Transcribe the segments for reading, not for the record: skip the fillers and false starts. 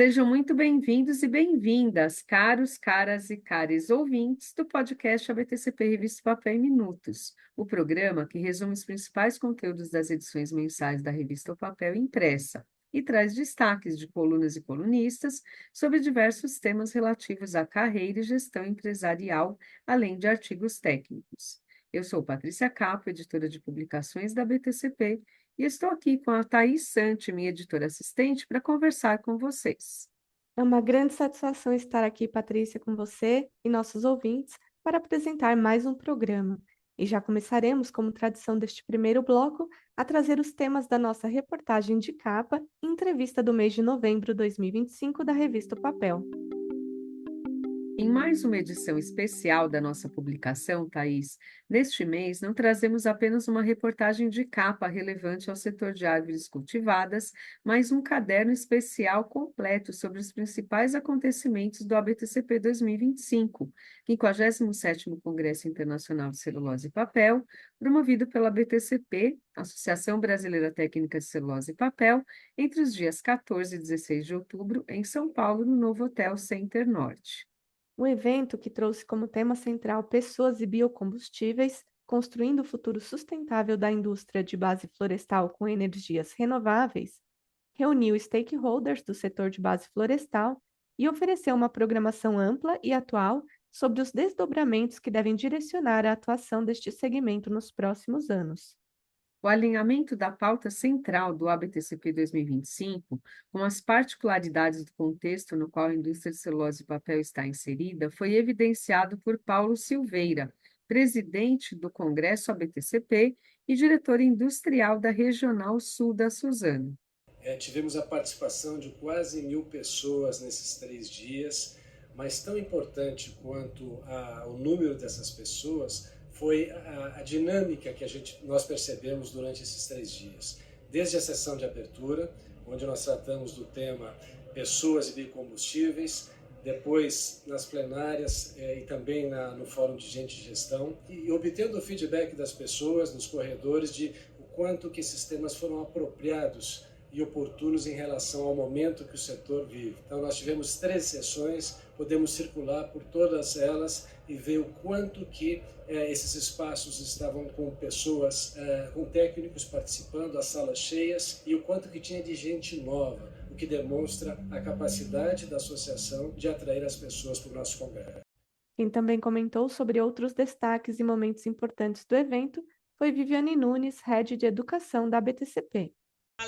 Sejam muito bem-vindos e bem-vindas, caros, caras e cares ouvintes do podcast ABTCP Revista Papel em Minutos, o programa que resume os principais conteúdos das edições mensais da revista O Papel impressa e traz destaques de colunas e colunistas sobre diversos temas relativos à carreira e gestão empresarial, além de artigos técnicos. Eu sou Patrícia Capo, editora de publicações da ABTCP, e estou aqui com a Thaís Santi, minha editora assistente, para conversar com vocês. É uma grande satisfação estar aqui, Patrícia, com você e nossos ouvintes para apresentar mais um programa. E já começaremos, como tradição deste primeiro bloco, a trazer os temas da nossa reportagem de capa e entrevista do mês de novembro de 2025 da revista O Papel. Em mais uma edição especial da nossa publicação, Thaís, neste mês não trazemos apenas uma reportagem de capa relevante ao setor de árvores cultivadas, mas um caderno especial completo sobre os principais acontecimentos do ABTCP 2025, 57º Congresso Internacional de Celulose e Papel, promovido pela ABTCP, Associação Brasileira Técnica de Celulose e Papel, entre os dias 14 e 16 de outubro, em São Paulo, no novo Hotel Center Norte. Um evento que trouxe como tema central pessoas e biocombustíveis, construindo o futuro sustentável da indústria de base florestal com energias renováveis, reuniu stakeholders do setor de base florestal e ofereceu uma programação ampla e atual sobre os desdobramentos que devem direcionar a atuação deste segmento nos próximos anos. O alinhamento da pauta central do ABTCP 2025, com as particularidades do contexto no qual a indústria de celulose e papel está inserida, foi evidenciado por Paulo Silveira, presidente do Congresso ABTCP e diretor industrial da Regional Sul da Suzano. Tivemos a participação de quase 1.000 pessoas nesses 3 dias, mas tão importante quanto o número dessas pessoas foi a dinâmica que nós percebemos durante esses 3 dias. Desde a sessão de abertura, onde nós tratamos do tema pessoas e biocombustíveis, depois nas plenárias e também no Fórum de Gente de Gestão, e obtendo o feedback das pessoas nos corredores de o quanto que esses temas foram apropriados e oportunos em relação ao momento que o setor vive. Então nós tivemos 13 sessões, podemos circular por todas elas e ver o quanto que esses espaços estavam com pessoas, com técnicos participando, as salas cheias, e o quanto que tinha de gente nova, o que demonstra a capacidade da associação de atrair as pessoas para o nosso congresso. Quem também comentou sobre outros destaques e momentos importantes do evento foi Viviane Nunes, Head de Educação da BTCP.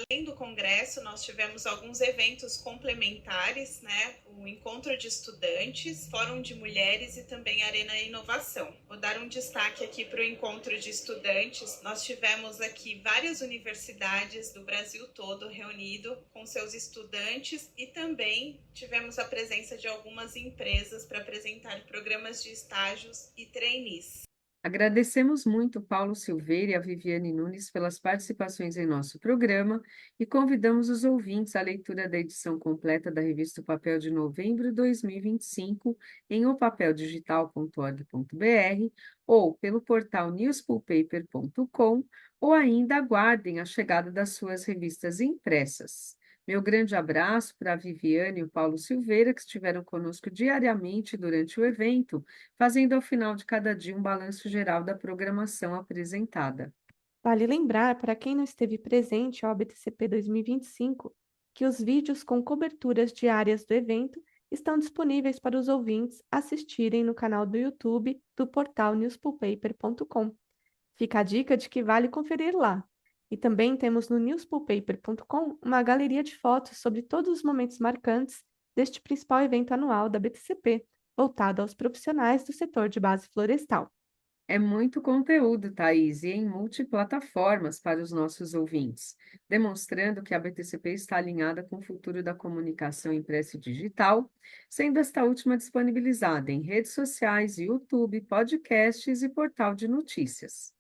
Além do congresso, nós tivemos alguns eventos complementares, né? O encontro de estudantes, fórum de mulheres e também Arena Inovação. Vou dar um destaque aqui para o encontro de estudantes. Nós tivemos aqui várias universidades do Brasil todo reunido com seus estudantes e também tivemos a presença de algumas empresas para apresentar programas de estágios e trainees. Agradecemos muito Paulo Silveira e a Viviane Nunes pelas participações em nosso programa e convidamos os ouvintes à leitura da edição completa da revista O Papel de novembro de 2025 em opapeldigital.org.br ou pelo portal newspulpaper.com ou ainda aguardem a chegada das suas revistas impressas. Meu grande abraço para a Viviane e o Paulo Silveira, que estiveram conosco diariamente durante o evento, fazendo ao final de cada dia um balanço geral da programação apresentada. Vale lembrar, para quem não esteve presente ao ABTCP 2025, que os vídeos com coberturas diárias do evento estão disponíveis para os ouvintes assistirem no canal do YouTube do portal newspulpaper.com. Fica a dica de que vale conferir lá. E também temos no newspulpaper.com uma galeria de fotos sobre todos os momentos marcantes deste principal evento anual da BTCP, voltado aos profissionais do setor de base florestal. É muito conteúdo, Thaís, e em multiplataformas para os nossos ouvintes, demonstrando que a BTCP está alinhada com o futuro da comunicação impressa e digital, sendo esta última disponibilizada em redes sociais, YouTube, podcasts e portal de notícias.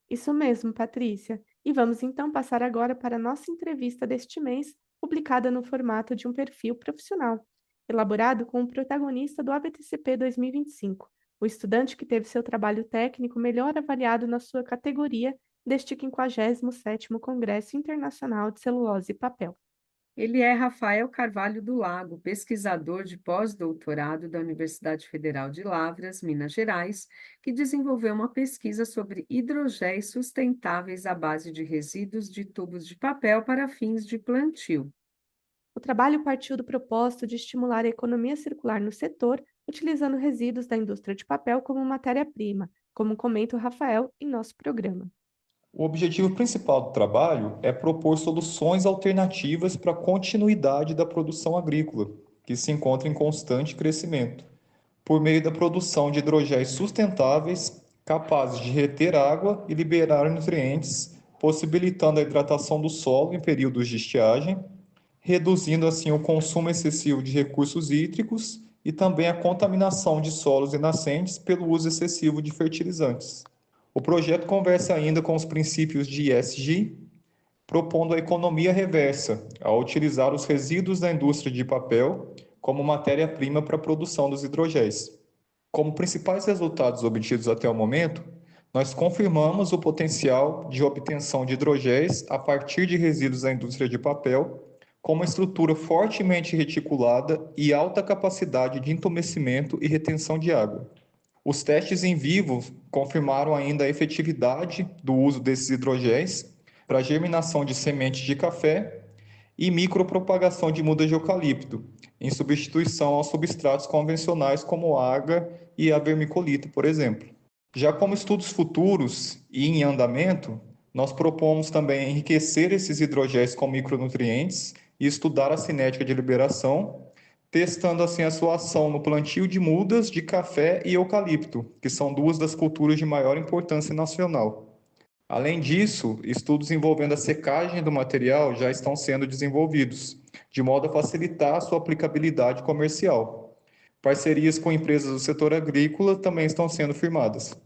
Isso mesmo, Patrícia. E vamos então passar agora para a nossa entrevista deste mês, publicada no formato de um perfil profissional, elaborado com o protagonista do ABTCP 2025, o estudante que teve seu trabalho técnico melhor avaliado na sua categoria deste 57º Congresso Internacional de Celulose e Papel. Ele é Rafael Carvalho do Lago, pesquisador de pós-doutorado da Universidade Federal de Lavras, Minas Gerais, que desenvolveu uma pesquisa sobre hidrogéis sustentáveis à base de resíduos de tubos de papel para fins de plantio. O trabalho partiu do propósito de estimular a economia circular no setor, utilizando resíduos da indústria de papel como matéria-prima, como comenta o Rafael em nosso programa. O objetivo principal do trabalho é propor soluções alternativas para a continuidade da produção agrícola, que se encontra em constante crescimento, por meio da produção de hidrogéis sustentáveis, capazes de reter água e liberar nutrientes, possibilitando a hidratação do solo em períodos de estiagem, reduzindo assim o consumo excessivo de recursos hídricos e também a contaminação de solos e nascentes pelo uso excessivo de fertilizantes. O projeto conversa ainda com os princípios de ESG, propondo a economia reversa, ao utilizar os resíduos da indústria de papel como matéria-prima para a produção dos hidrogéis. Como principais resultados obtidos até o momento, nós confirmamos o potencial de obtenção de hidrogéis a partir de resíduos da indústria de papel, com uma estrutura fortemente reticulada e alta capacidade de entumecimento e retenção de água. Os testes em vivo confirmaram ainda a efetividade do uso desses hidrogéis para a germinação de sementes de café e micropropagação de mudas de eucalipto, em substituição aos substratos convencionais como a água e a vermiculita, por exemplo. Já como estudos futuros e em andamento, nós propomos também enriquecer esses hidrogéis com micronutrientes e estudar a cinética de liberação, testando assim a sua ação no plantio de mudas de café e eucalipto, que são duas das culturas de maior importância nacional. Além disso, estudos envolvendo a secagem do material já estão sendo desenvolvidos, de modo a facilitar a sua aplicabilidade comercial. Parcerias com empresas do setor agrícola também estão sendo firmadas.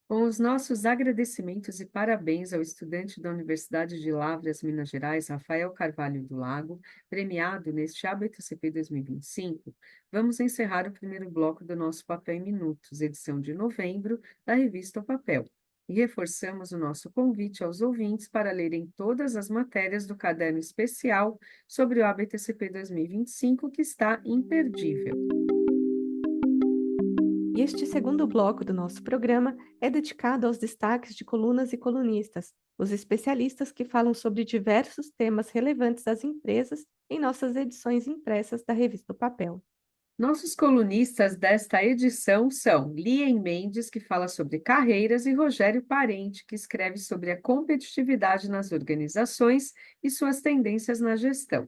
Com os nossos agradecimentos e parabéns ao estudante da Universidade de Lavras, Minas Gerais, Rafael Carvalho do Lago, premiado neste ABTCP 2025, vamos encerrar o primeiro bloco do nosso Papel em Minutos, edição de novembro, da revista O Papel. E reforçamos o nosso convite aos ouvintes para lerem todas as matérias do caderno especial sobre o ABTCP 2025, que está imperdível. E este segundo bloco do nosso programa é dedicado aos destaques de colunas e colunistas, os especialistas que falam sobre diversos temas relevantes às empresas em nossas edições impressas da revista O Papel. Nossos colunistas desta edição são Lien Mendes, que fala sobre carreiras, e Rogério Parente, que escreve sobre a competitividade nas organizações e suas tendências na gestão.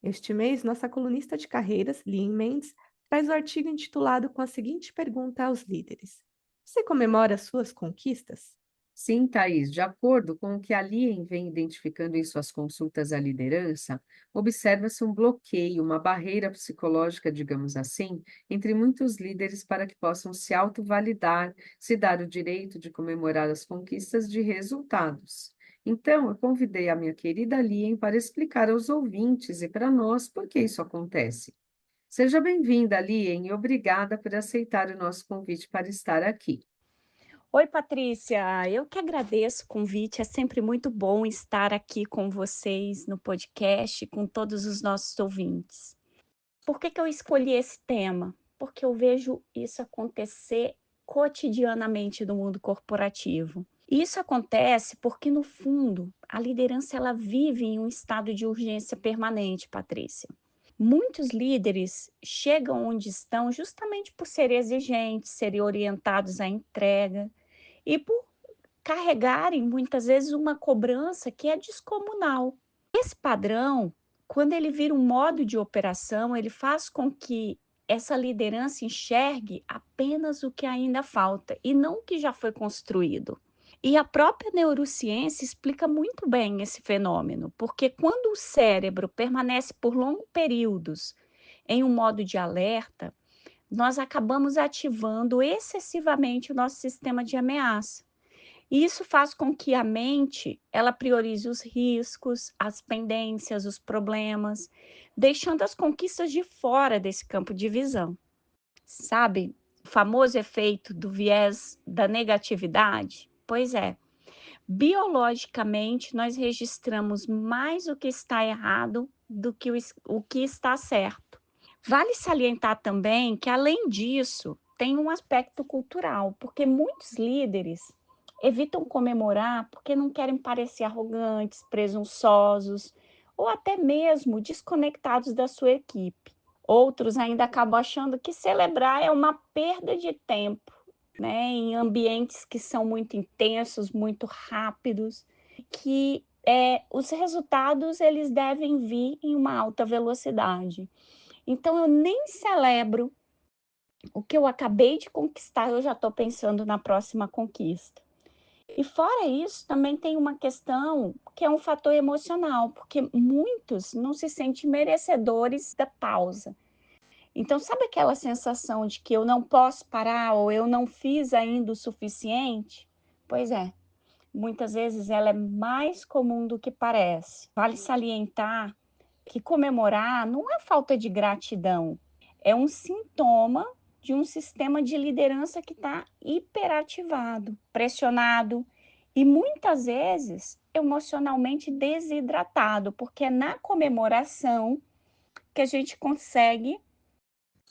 Este mês, nossa colunista de carreiras, Lien Mendes, traz o artigo intitulado com a seguinte pergunta aos líderes: você comemora as suas conquistas? Sim, Thaís, de acordo com o que a Lien vem identificando em suas consultas à liderança, observa-se um bloqueio, uma barreira psicológica, digamos assim, entre muitos líderes para que possam se autovalidar, se dar o direito de comemorar as conquistas de resultados. Então, eu convidei a minha querida Lien para explicar aos ouvintes e para nós por que isso acontece. Seja bem-vinda, Lien, e obrigada por aceitar o nosso convite para estar aqui. Oi, Patrícia, eu que agradeço o convite, é sempre muito bom estar aqui com vocês no podcast, com todos os nossos ouvintes. Por que eu escolhi esse tema? Porque eu vejo isso acontecer cotidianamente no mundo corporativo. E isso acontece porque, no fundo, a liderança ela vive em um estado de urgência permanente, Patrícia. Muitos líderes chegam onde estão justamente por serem exigentes, serem orientados à entrega, e por carregarem muitas vezes uma cobrança que é descomunal. Esse padrão, quando ele vira um modo de operação, ele faz com que essa liderança enxergue apenas o que ainda falta e não o que já foi construído. E a própria neurociência explica muito bem esse fenômeno, porque quando o cérebro permanece por longos períodos em um modo de alerta, nós acabamos ativando excessivamente o nosso sistema de ameaça. E isso faz com que a mente ela priorize os riscos, as pendências, os problemas, deixando as conquistas de fora desse campo de visão. Sabe, o famoso efeito do viés da negatividade? Pois é, biologicamente nós registramos mais o que está errado do que o que está certo. Vale salientar também que, além disso, tem um aspecto cultural, porque muitos líderes evitam comemorar porque não querem parecer arrogantes, presunçosos ou até mesmo desconectados da sua equipe. Outros ainda acabam achando que celebrar é uma perda de tempo, né, em ambientes que são muito intensos, muito rápidos, que os resultados eles devem vir em uma alta velocidade. Então eu nem celebro o que eu acabei de conquistar, eu já estou pensando na próxima conquista. E fora isso, também tem uma questão que é um fator emocional, porque muitos não se sentem merecedores da pausa. Então, sabe aquela sensação de que eu não posso parar ou eu não fiz ainda o suficiente? Pois é, muitas vezes ela é mais comum do que parece. Vale salientar que comemorar não é falta de gratidão, é um sintoma de um sistema de liderança que está hiperativado, pressionado e muitas vezes emocionalmente desidratado, porque é na comemoração que a gente consegue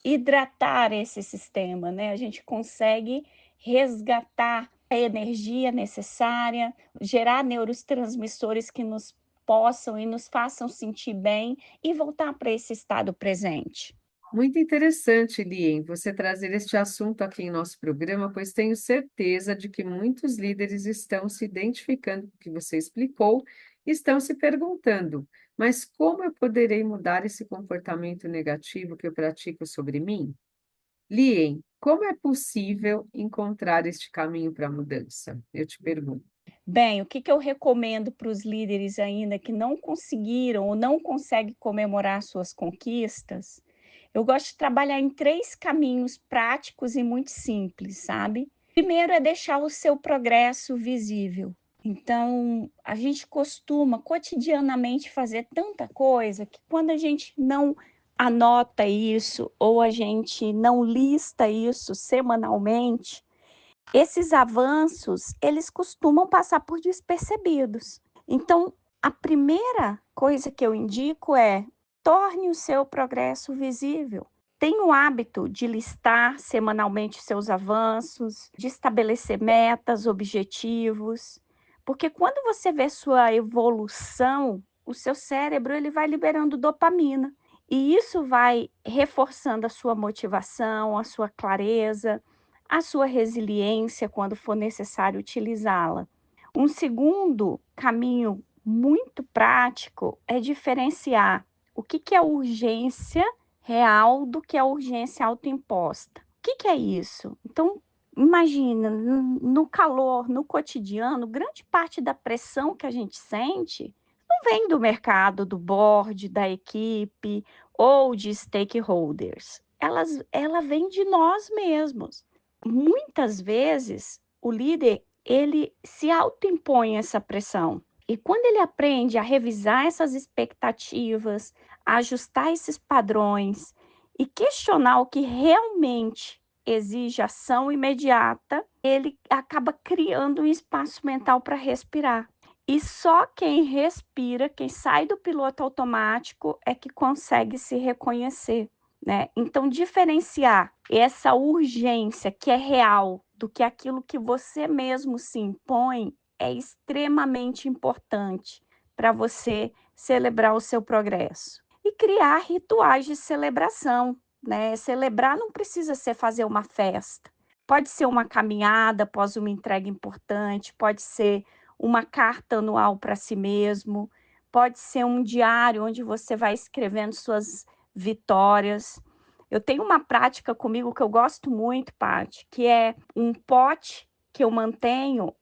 hidratar esse sistema, né? A gente consegue resgatar a energia necessária, gerar neurotransmissores que nos possam e nos façam sentir bem e voltar para esse estado presente. Muito interessante, Lien, você trazer este assunto aqui em nosso programa, pois tenho certeza de que muitos líderes estão se identificando com o que você explicou, e estão se perguntando, mas como eu poderei mudar esse comportamento negativo que eu pratico sobre mim? Lien, como é possível encontrar este caminho para a mudança? Eu te pergunto. Bem, o que eu recomendo para os líderes ainda que não conseguiram ou não conseguem comemorar suas conquistas? Eu gosto de trabalhar em 3 caminhos práticos e muito simples, sabe? Primeiro é deixar o seu progresso visível. Então, a gente costuma cotidianamente fazer tanta coisa que quando a gente não anota isso ou a gente não lista isso semanalmente, esses avanços, eles costumam passar por despercebidos. Então, a primeira coisa que eu indico é: torne o seu progresso visível. Tenha o hábito de listar semanalmente seus avanços, de estabelecer metas, objetivos, porque quando você vê sua evolução, o seu cérebro ele vai liberando dopamina, e isso vai reforçando a sua motivação, a sua clareza, a sua resiliência quando for necessário utilizá-la. Um segundo caminho muito prático é diferenciar o que é urgência real do que é urgência autoimposta. O que é isso? Então, imagina, no calor, no cotidiano, grande parte da pressão que a gente sente não vem do mercado, do board, da equipe ou de stakeholders. Ela vem de nós mesmos. Muitas vezes, o líder, ele se autoimpõe essa pressão. E quando ele aprende a revisar essas expectativas, a ajustar esses padrões e questionar o que realmente exige ação imediata, ele acaba criando um espaço mental para respirar. E só quem respira, quem sai do piloto automático, é que consegue se reconhecer, né? Então, diferenciar essa urgência que é real do que aquilo que você mesmo se impõe é extremamente importante para você celebrar o seu progresso. E criar rituais de celebração, né? Celebrar não precisa ser fazer uma festa. Pode ser uma caminhada após uma entrega importante, pode ser uma carta anual para si mesmo, pode ser um diário onde você vai escrevendo suas vitórias. Eu tenho uma prática comigo que eu gosto muito, Paty, que é um pote que eu mantenho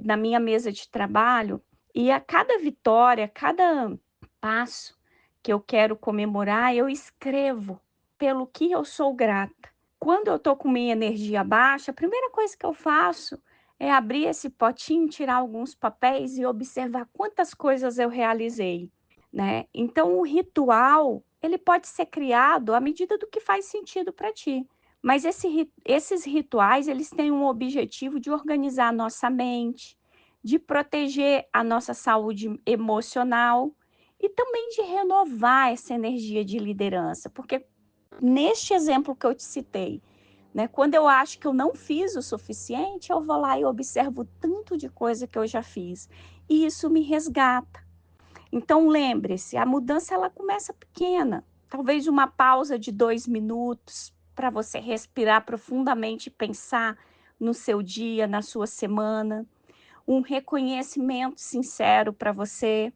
na minha mesa de trabalho, e a cada vitória, cada passo que eu quero comemorar, eu escrevo pelo que eu sou grata. Quando eu estou com minha energia baixa, a primeira coisa que eu faço é abrir esse potinho, tirar alguns papéis e observar quantas coisas eu realizei, né? Então, o ritual, ele pode ser criado à medida do que faz sentido para ti. Mas esses rituais, eles têm um objetivo de organizar a nossa mente, de proteger a nossa saúde emocional e também de renovar essa energia de liderança, porque neste exemplo que eu te citei, né, quando eu acho que eu não fiz o suficiente, eu vou lá e observo tanto de coisa que eu já fiz, e isso me resgata. Então, lembre-se, a mudança ela começa pequena. Talvez uma pausa de 2 minutos para você respirar profundamente e pensar no seu dia, na sua semana. Um reconhecimento sincero para você.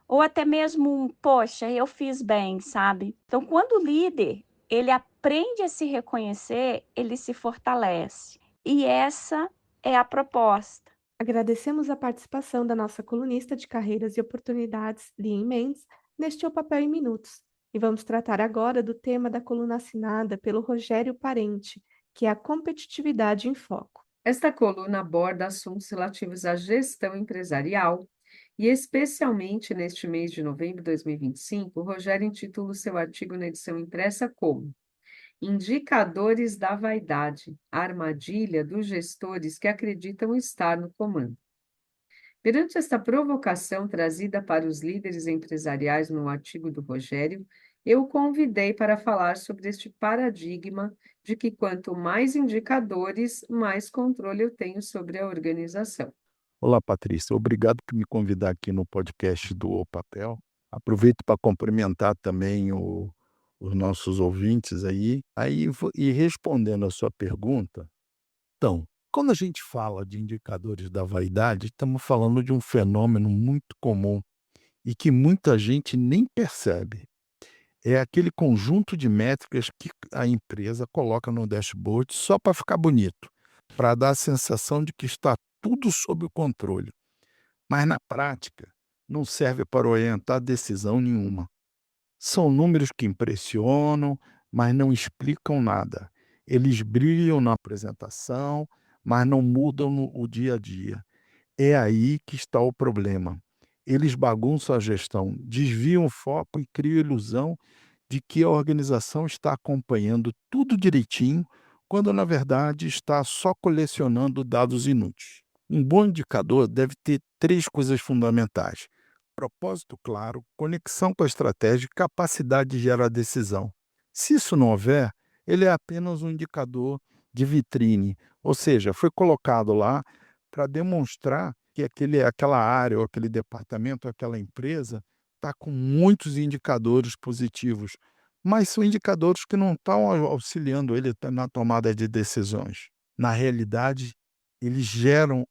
Ou até mesmo um, poxa, eu fiz bem, sabe? Então, quando o líder, ele aprende a se reconhecer, ele se fortalece. E essa é a proposta. Agradecemos a participação da nossa colunista de carreiras e oportunidades, Lien Mendes, neste O Papel em Minutos. E vamos tratar agora do tema da coluna assinada pelo Rogério Parente, que é a competitividade em foco. Esta coluna aborda assuntos relativos à gestão empresarial e, especialmente neste mês de novembro de 2025, o Rogério intitula o seu artigo na edição impressa como Indicadores da Vaidade, a armadilha dos gestores que acreditam estar no comando. Perante esta provocação trazida para os líderes empresariais no artigo do Rogério, eu o convidei para falar sobre este paradigma de que quanto mais indicadores, mais controle eu tenho sobre a organização. Olá, Patrícia. Obrigado por me convidar aqui no podcast do O Papel. Aproveito para cumprimentar também os nossos ouvintes aí. E respondendo a sua pergunta, então, quando a gente fala de indicadores da vaidade, estamos falando de um fenômeno muito comum e que muita gente nem percebe. É aquele conjunto de métricas que a empresa coloca no dashboard só para ficar bonito, para dar a sensação de que está tudo sob o controle. Mas na prática, não serve para orientar decisão nenhuma. São números que impressionam, mas não explicam nada. Eles brilham na apresentação, mas não mudam o dia a dia. É aí que está o problema. Eles bagunçam a gestão, desviam o foco e criam a ilusão de que a organização está acompanhando tudo direitinho, quando na verdade está só colecionando dados inúteis. Um bom indicador deve ter 3 coisas fundamentais: propósito claro, conexão com a estratégia e capacidade de gerar decisão. Se isso não houver, ele é apenas um indicador de vitrine, ou seja, foi colocado lá para demonstrar que aquela área, ou aquele departamento, ou aquela empresa está com muitos indicadores positivos, mas são indicadores que não estão auxiliando ele na tomada de decisões. Na realidade, eles geram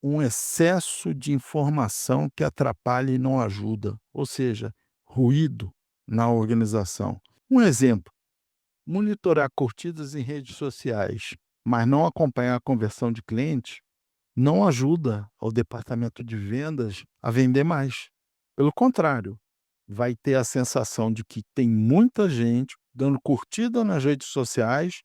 um excesso de informação que atrapalha e não ajuda, ou seja, ruído na organização. Um exemplo: monitorar curtidas em redes sociais, mas não acompanhar a conversão de clientes, não ajuda ao departamento de vendas a vender mais. Pelo contrário, vai ter a sensação de que tem muita gente dando curtida nas redes sociais,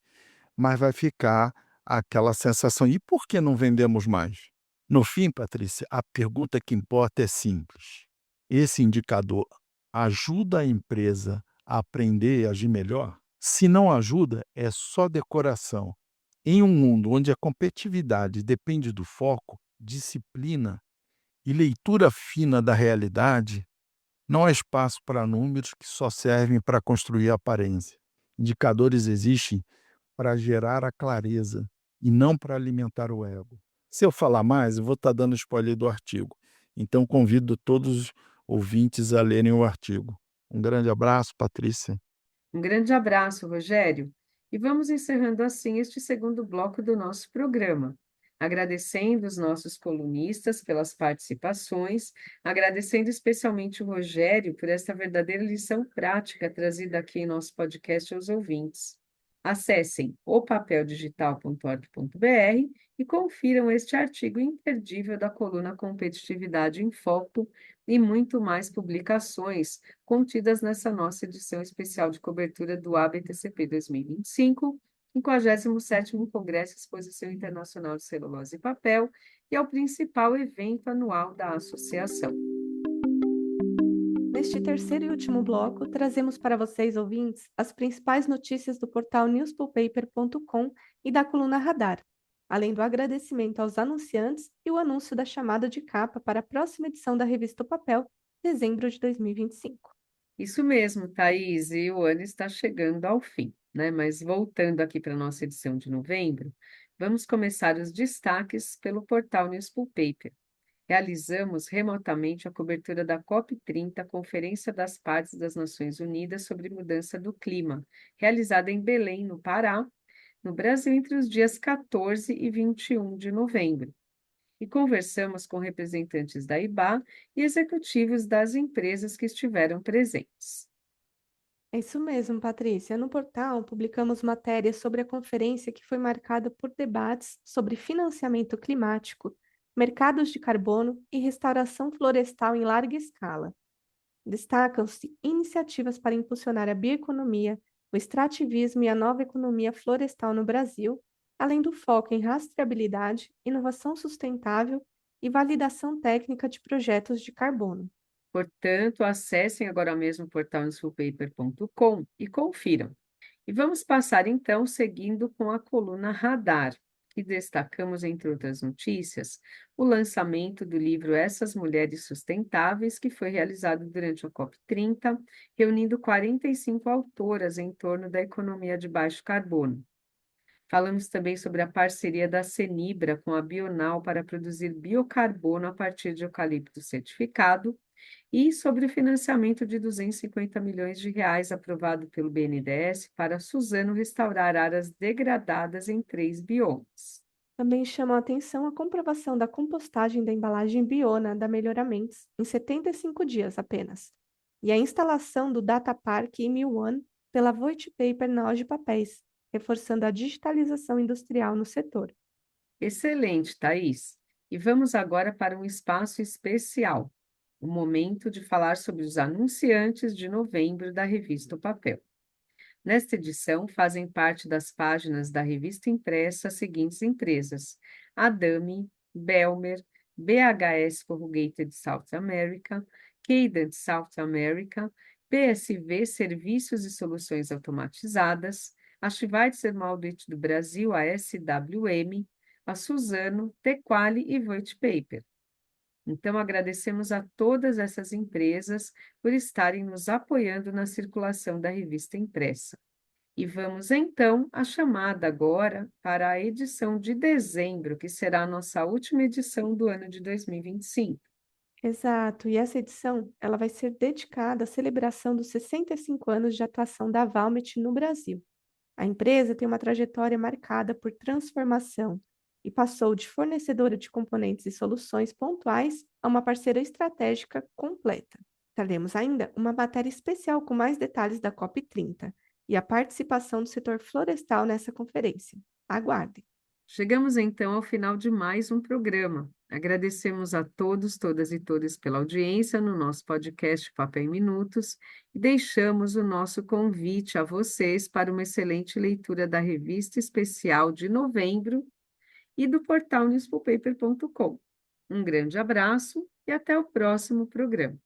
mas vai ficar aquela sensação: e por que não vendemos mais? No fim, Patrícia, a pergunta que importa é simples. Esse indicador ajuda a empresa a aprender e agir melhor? Se não ajuda, é só decoração. Em um mundo onde a competitividade depende do foco, disciplina e leitura fina da realidade, não há espaço para números que só servem para construir aparência. Indicadores existem para gerar a clareza e não para alimentar o ego. Se eu falar mais, eu vou estar dando spoiler do artigo. Então, convido todos os ouvintes a lerem o artigo. Um grande abraço, Patrícia. Um grande abraço, Rogério. E vamos encerrando assim este segundo bloco do nosso programa. Agradecendo os nossos colunistas pelas participações, agradecendo especialmente o Rogério por esta verdadeira lição prática trazida aqui em nosso podcast aos ouvintes. Acessem opapeldigital.org.br e confiram este artigo imperdível da coluna Competitividade em Foco e muito mais publicações contidas nessa nossa edição especial de cobertura do ABTCP 2025, 57º Congresso e Exposição Internacional de Celulose e Papel, e é o principal evento anual da associação. Neste terceiro e último bloco, trazemos para vocês, ouvintes, as principais notícias do portal newspulpaper.com e da coluna Radar, além do agradecimento aos anunciantes e o anúncio da chamada de capa para a próxima edição da revista O Papel, dezembro de 2025. Isso mesmo, Thaís, e o ano está chegando ao fim, né? Mas voltando aqui para a nossa edição de novembro, vamos começar os destaques pelo portal Newspool Paper. Realizamos remotamente a cobertura da COP30, Conferência das Partes das Nações Unidas sobre Mudança do Clima, realizada em Belém, no Pará, no Brasil, entre os dias 14 e 21 de novembro. E conversamos com representantes da IBA e executivos das empresas que estiveram presentes. É isso mesmo, Patrícia. No portal, publicamos matérias sobre a conferência que foi marcada por debates sobre financiamento climático, mercados de carbono e restauração florestal em larga escala. Destacam-se iniciativas para impulsionar a bioeconomia, o extrativismo e a nova economia florestal no Brasil, além do foco em rastreabilidade, inovação sustentável e validação técnica de projetos de carbono. Portanto, acessem agora mesmo o portal newspoolpaper.com e confiram. E vamos passar então seguindo com a coluna Radar, que destacamos, entre outras notícias, o lançamento do livro Essas Mulheres Sustentáveis, que foi realizado durante a COP30, reunindo 45 autoras em torno da economia de baixo carbono. Falamos também sobre a parceria da Cenibra com a Bional para produzir biocarbono a partir de eucalipto certificado e sobre o financiamento de 250 milhões de reais aprovado pelo BNDES para Suzano restaurar áreas degradadas em 3 biomas. Também chama a atenção a comprovação da compostagem da embalagem Biona da Melhoramentos em 75 dias apenas, e a instalação do Data Park M1 pela Voit Paper na Oge Papéis, reforçando a digitalização industrial no setor. Excelente, Thaís. E vamos agora para um espaço especial, o momento de falar sobre os anunciantes de novembro da revista O Papel. Nesta edição, fazem parte das páginas da revista impressa as seguintes empresas: Adami, Belmer, BHS Corrugated South America, Cadent South America, PSV Serviços e Soluções Automatizadas, a Schweitzer Maldit do Brasil, a SWM, a Suzano, Tequali e Voit Paper. Então, agradecemos a todas essas empresas por estarem nos apoiando na circulação da revista impressa. E vamos então à chamada agora para a edição de dezembro, que será a nossa última edição do ano de 2025. Exato, e essa edição ela vai ser dedicada à celebração dos 65 anos de atuação da Valmet no Brasil. A empresa tem uma trajetória marcada por transformação e passou de fornecedora de componentes e soluções pontuais a uma parceira estratégica completa. Teremos ainda uma matéria especial com mais detalhes da COP30 e a participação do setor florestal nessa conferência. Aguardem! Chegamos então ao final de mais um programa. Agradecemos a todos, todas e todas pela audiência no nosso podcast Papel em Minutos e deixamos o nosso convite a vocês para uma excelente leitura da revista especial de novembro e do portal newspoolpaper.com. Um grande abraço e até o próximo programa.